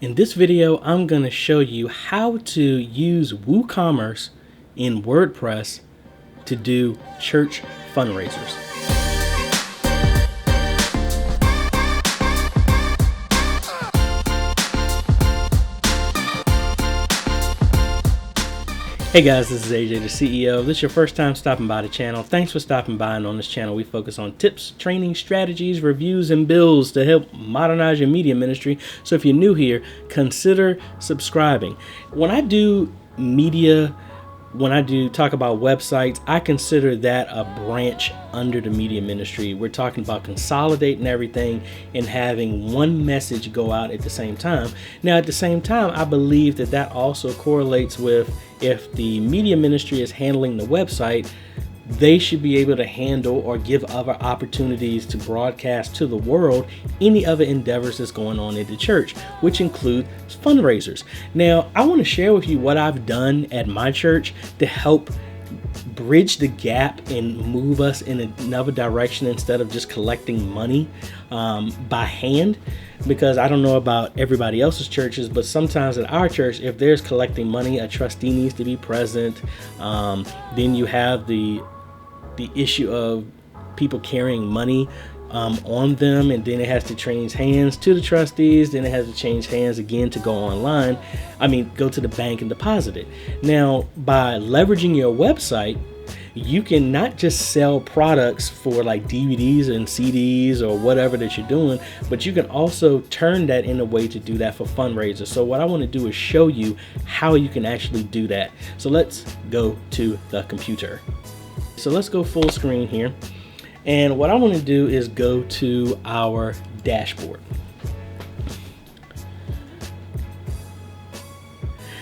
In this video, I'm going to show you how to use Woocommerce in WordPress to do church fundraisers. Hey guys, this is AJ the CEO. If this is your first time stopping by the channel, thanks for stopping by. And on this channel, we focus on tips, training, strategies, reviews, and builds to help modernize your media ministry. So if you're new here, consider subscribing. When I do media, when I do talk about websites, I consider that a branch under the media ministry. We're talking about consolidating everything and having one message go out at the same time. Now, at the same time, I believe that that also correlates with if the media ministry is handling the website, they should be able to handle or give other opportunities to broadcast to the world any other endeavors that's going on in the church, which include fundraisers. Now, I want to share with you what I've done at my church to help bridge the gap and move us in another direction instead of just collecting money by hand. Because I don't know about everybody else's churches, but sometimes at our church, if there's collecting money, a trustee needs to be present. Then you have the issue of people carrying money on them, and then it has to change hands to the trustees, then it has to change hands again to go online. Go to the bank and deposit it. Now, by leveraging your website, you can not just sell products for like DVDs and CDs or whatever that you're doing, but you can also turn that in a way to do that for fundraisers. So what I want to do is show you how you can actually do that. So let's go to the computer. So let's go full screen here. And what I want to do is go to our dashboard.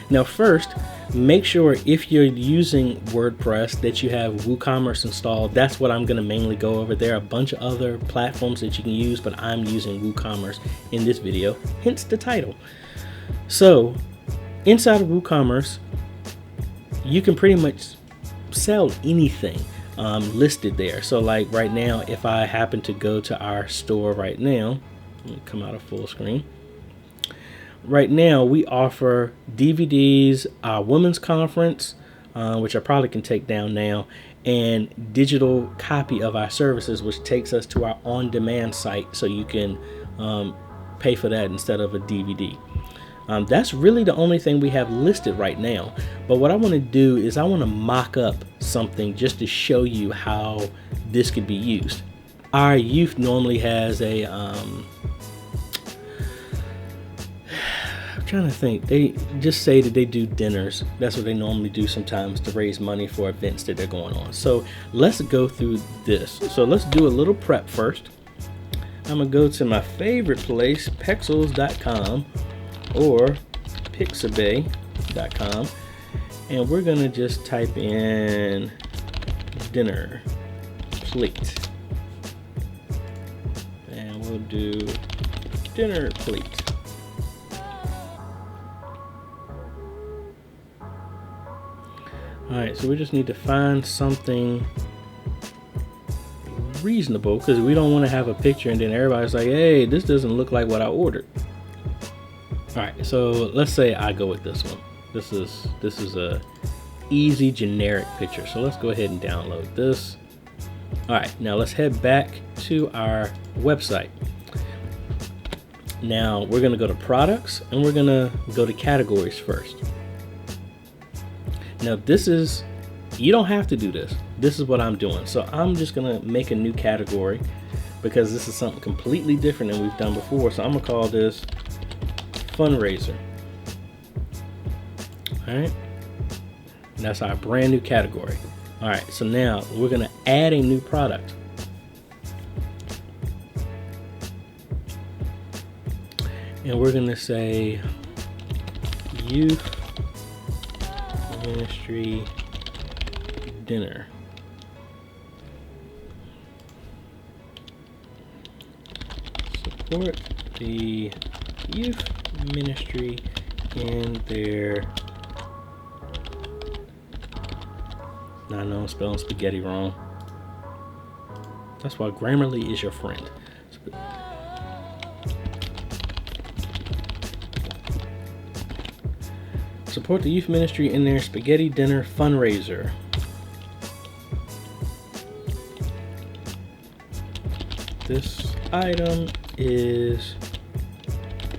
Now first, make sure if you're using WordPress that you have Woocommerce installed. That's what I'm going to mainly go over. There are a bunch of other platforms that you can use, but I'm using Woocommerce in this video, hence the title. So inside of Woocommerce, you can pretty much sell anything listed there. So like right now, if I happen to go to our store right now, let me come out of full screen. Right now, we offer DVDs, our women's conference, which I probably can take down now, and digital copy of our services, which takes us to our on-demand site, so you can pay for that instead of a DVD. That's really the only thing we have listed right now. But what I want to do is I want to mock up something just to show you how this could be used. Our youth normally has a trying to think. They just say that they do dinners. That's what they normally do sometimes to raise money for events that they're going on. So let's go through this. So let's do a little prep first. I'm gonna go to my favorite place, pexels.com or pixabay.com, and we're gonna just type in dinner plate, and we'll do dinner plate. All right, so we just need to find something reasonable, because we don't want to have a picture and then everybody's like, hey, this doesn't look like what I ordered. All right, so let's say I go with this one. This is a easy generic picture. So let's go ahead and download this. All right, now let's head back to our website. Now we're gonna go to products and we're gonna go to categories first. Now you don't have to do this. This is what I'm doing. So I'm just gonna make a new category because this is something completely different than we've done before. So I'm gonna call this fundraiser. All right, and that's our brand new category. All right, so now we're gonna add a new product. And we're gonna say youth ministry dinner. Support the youth ministry in their... Now I know I'm spelling spaghetti wrong. That's why Grammarly is your friend. Support the youth ministry in their spaghetti dinner fundraiser. This item is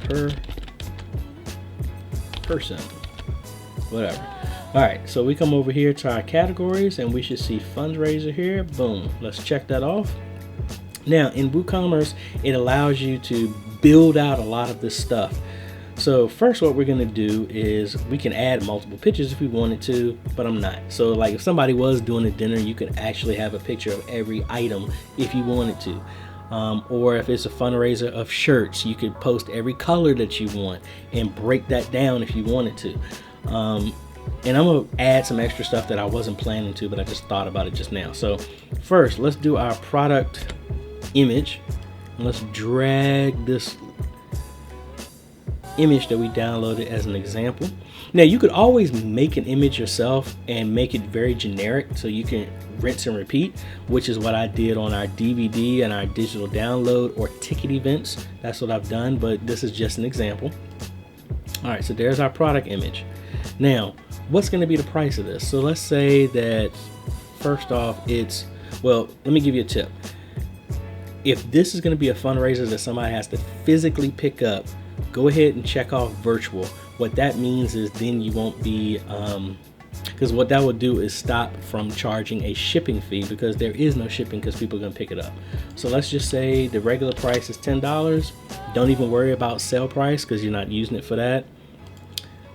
per person. Whatever. All right, so we come over here to our categories and we should see fundraiser here. Boom. Let's check that off. Now in Woocommerce, it allows you to build out a lot of this stuff. So first what we're going to do is we can add multiple pictures if we wanted to, but I'm not. So like if somebody was doing a dinner, you could actually have a picture of every item if you wanted to. Or if it's a fundraiser of shirts, you could post every color that you want and break that down if you wanted to. And I'm going to add some extra stuff that I wasn't planning to, but I just thought about it just now. So first, let's do our product image. And let's drag this image that we downloaded as an example. Now you could always make an image yourself and make it very generic so you can rinse and repeat, which is what I did on our DVD and our digital download or ticket events. That's what I've done, but this is just an example. All right, so there's our product image. Now, what's going to be the price of this? So let's say that first off, well, let me give you a tip. If this is going to be a fundraiser that somebody has to physically pick up, go ahead and check off virtual. What that means is then you won't be, because what that will do is stop from charging a shipping fee, because there is no shipping because people are going to pick it up. So let's just say the regular price is $10. Don't even worry about sale price because you're not using it for that.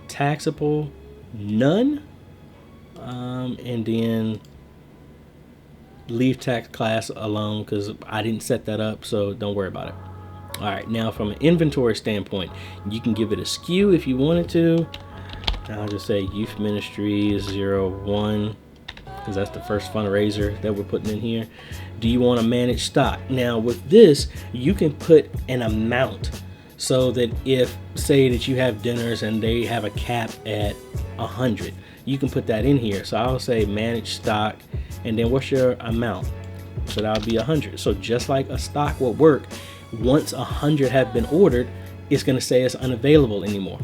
Taxable, none. And then leave tax class alone because I didn't set that up, so don't worry about it. All right, now from an inventory standpoint, you can give it a SKU if you wanted to. I'll just say youth ministry 01 because that's the first fundraiser that we're putting in here. Do you want to manage stock? Now with this, you can put an amount so that if say that you have dinners and they have a cap at 100, you can put that in here. So I'll say manage stock, and then what's your amount? So that'll be 100. So just like a stock will work, once 100 have been ordered, it's going to say it's unavailable anymore.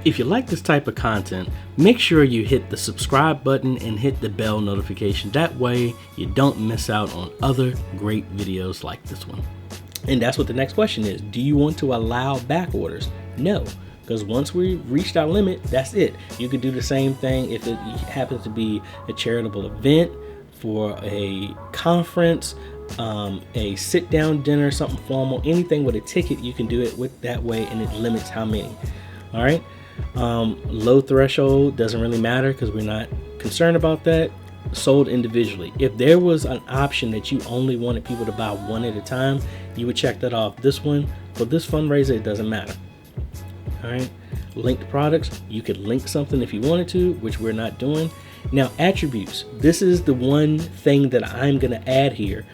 If you like this type of content, make sure you hit the subscribe button and hit the bell notification. That way you don't miss out on other great videos like this one. And that's what the next question is. Do you want to allow back orders? No, because once we reached our limit, that's it. You could do the same thing if it happens to be a charitable event, for a conference, a sit-down dinner, something formal, anything with a ticket, you can do it with that way, and it limits how many. All right. Low threshold doesn't really matter because we're not concerned about that. Sold individually. If there was an option that you only wanted people to buy one at a time, you would check that off. This one, for this fundraiser, it doesn't matter. All right. Linked products, you could link something if you wanted to, which we're not doing. Now, attributes. This is the one thing that I'm going to add here.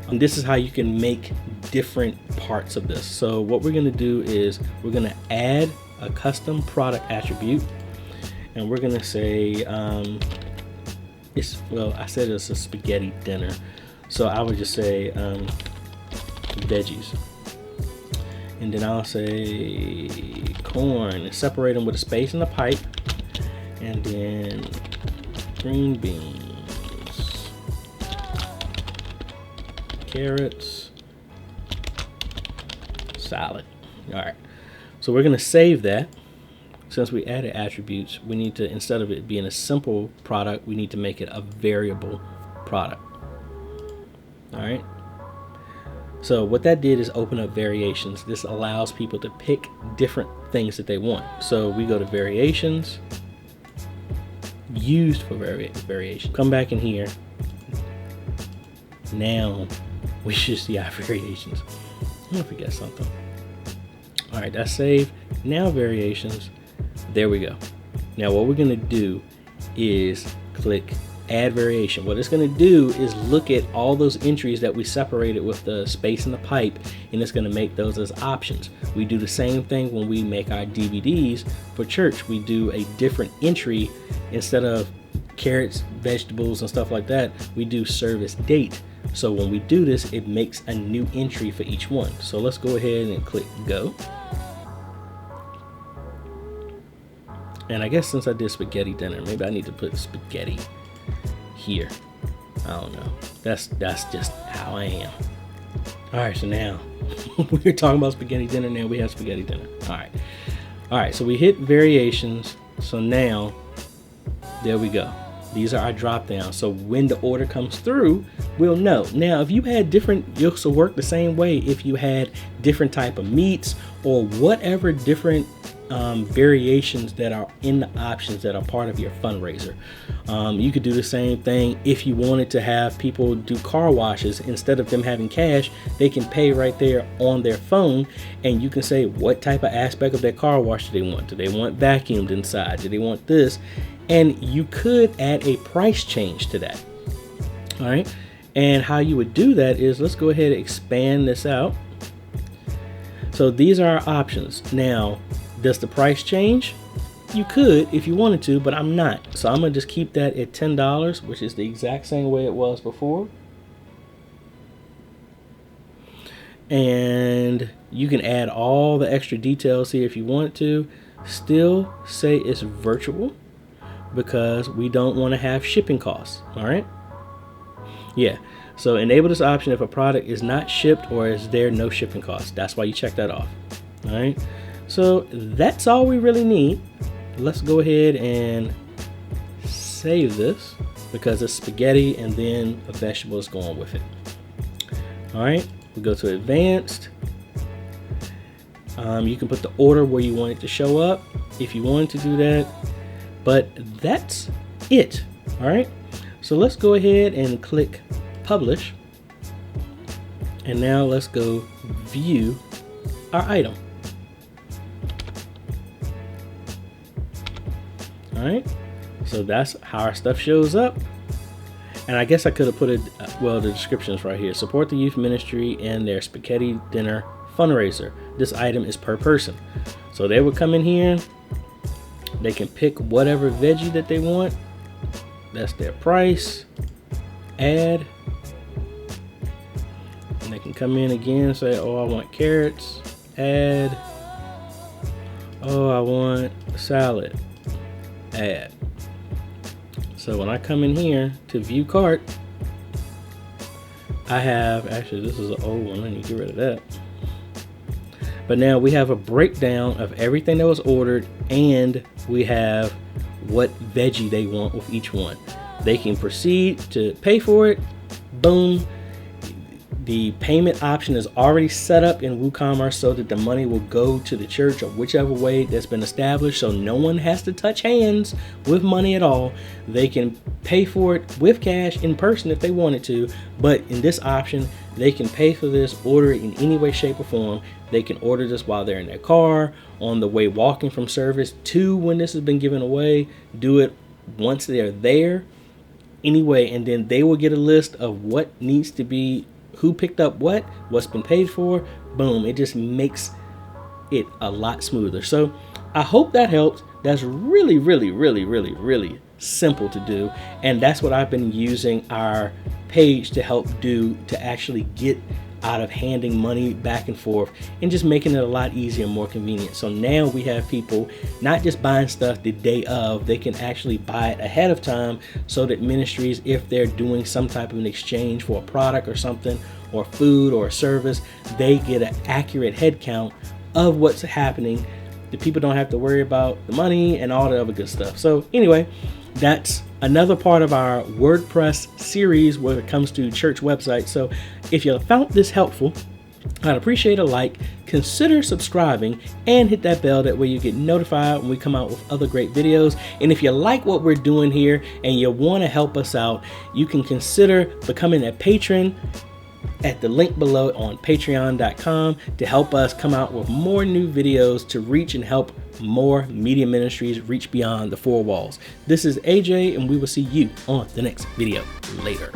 And this is how you can make different parts of this. So what we're going to do is we're going to add a custom product attribute, and we're going to say I said it's a spaghetti dinner, so I would just say veggies, and then I'll say corn and separate them with a space and a pipe, and then green beans, carrots, salad. All right, so we're going to save that. Since we added attributes, we need to, instead of it being a simple product, we need to make it a variable product. All right. So what that did is open up variations. This allows people to pick different things that they want. So we go to variations, used for variation. Come back in here. Now we should see our variations. I'm gonna forget something. All right, that's saved. Now variations. There we go. Now what we're going to do is click add variation. What it's going to do is look at all those entries that we separated with the space and the pipe, and it's going to make those as options. We do the same thing when we make our DVDs for church. We do a different entry. Instead of carrots, vegetables, and stuff like that, we do service date. So when we do this, it makes a new entry for each one. So let's go ahead and click go. And I guess since I did spaghetti dinner, maybe I need to put spaghetti here. I don't know. That's just how I am. All right, so now we're talking about spaghetti dinner. Now we have spaghetti dinner. All right, so we hit variations. So now, there we go. These are our drop downs. So when the order comes through, we'll know. Now, if you had different, you'll also work the same way if you had different type of meats or whatever different variations that are in the options that are part of your fundraiser. You could do the same thing if you wanted to have people do car washes. Instead of them having cash, they can pay right there on their phone, and you can say what type of aspect of their car wash do they want. Do they want vacuumed inside? Do they want this? And you could add a price change to that. All right. And how you would do that is, let's go ahead and expand this out. So these are our options. Now, does the price change? You could if you wanted to, but I'm not. So I'm going to just keep that at $10, which is the exact same way it was before. And you can add all the extra details here if you want to. Still say it's virtual because we don't want to have shipping costs. All right. Yeah. So enable this option if a product is not shipped or is there no shipping costs. That's why you check that off. All right. So that's all we really need. Let's go ahead and save this because it's spaghetti and then a vegetable is going with it. All right, we go to advanced. You can put the order where you want it to show up if you wanted to do that, but that's it. All right, so let's go ahead and click publish. And now let's go view our item. All right, so that's how our stuff shows up. And I guess I could have put it, well, the description is right here. Support the youth ministry and their spaghetti dinner fundraiser. This item is per person. So they would come in here. They can pick whatever veggie that they want. That's their price. Add. And they can come in again and say, oh, I want carrots. Add. Oh, I want salad. Add. So when I come in here to view cart, I have, actually this is an old one, I need to get rid of that. But now we have a breakdown of everything that was ordered, and we have what veggie they want with each one. They can proceed to pay for it. Boom. The payment option is already set up in Woocommerce so that the money will go to the church or whichever way that's been established. So no one has to touch hands with money at all. They can pay for it with cash in person if they wanted to. But in this option, they can pay for this, order it in any way, shape, or form. They can order this while they're in their car, on the way walking from service to when this has been given away. Do it once they're there anyway, and then they will get a list of what needs to be, who picked up what's been paid for. Boom. It just makes it a lot smoother. So I hope that helps. That's really, really, really, really, really simple to do. And that's what I've been using our page to help do, to actually get out of handing money back and forth and just making it a lot easier and more convenient. So now we have people not just buying stuff the day of, they can actually buy it ahead of time so that ministries, if they're doing some type of an exchange for a product or something, or food or a service, they get an accurate head count of what's happening. The people don't have to worry about the money and all the other good stuff. So anyway, that's another part of our WordPress series when it comes to church websites. So if you found this helpful, I'd appreciate a like, consider subscribing, and hit that bell. That way you get notified when we come out with other great videos. And if you like what we're doing here and you want to help us out, you can consider becoming a patron at the link below on patreon.com to help us come out with more new videos to reach and help more media ministries reach beyond the four walls. This is AJ, and we will see you on the next video. Later.